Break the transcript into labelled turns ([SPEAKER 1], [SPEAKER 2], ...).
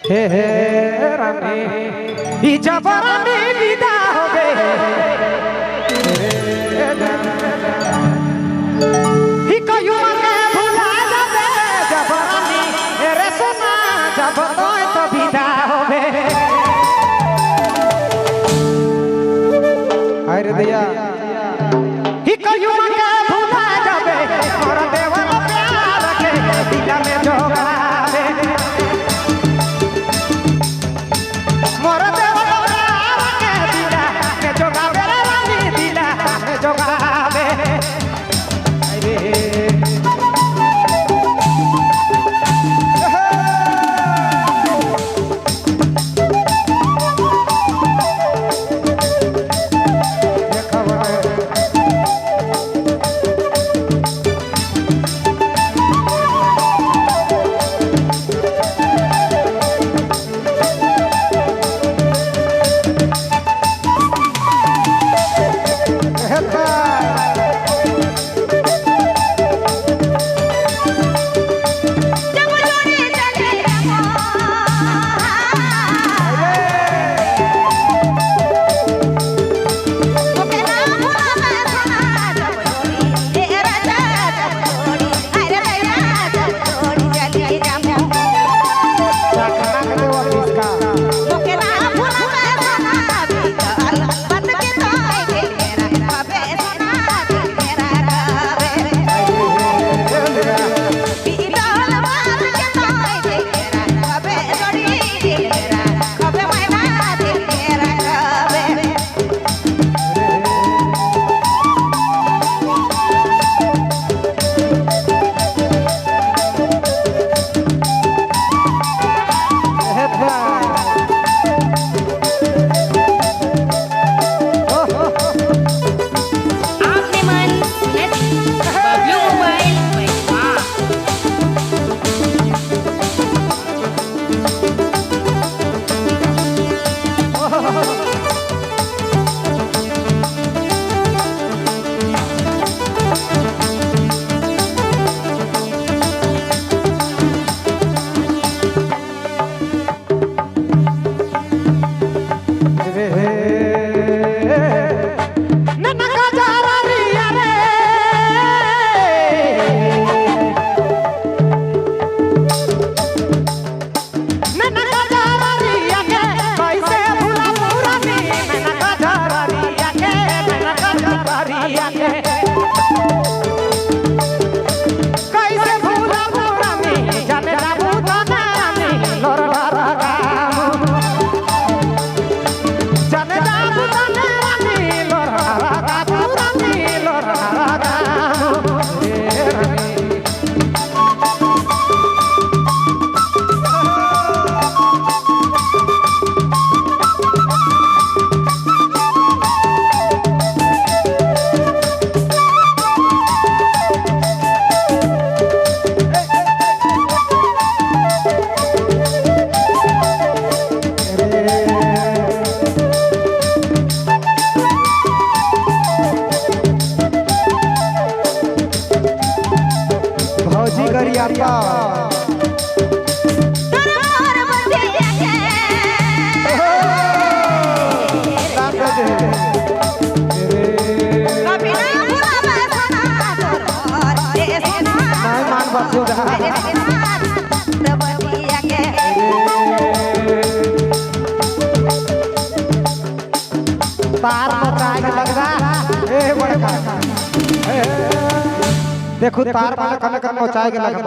[SPEAKER 1] हे हे रानी ई जबरानी विदा होबे ही कयो के भुला जाबे जबरानी रे सोना जब तो विदा होबे अरे दिया ही कयो के भुला जाबे मोर देवल प्यार के दिल में जोगावे मोर देवल प्यार के दिल में जोगावे रानी दिल में जोगावे अरे तार मचाए के लग रहा ए बड़का देखो तार कने कने मचाए के लग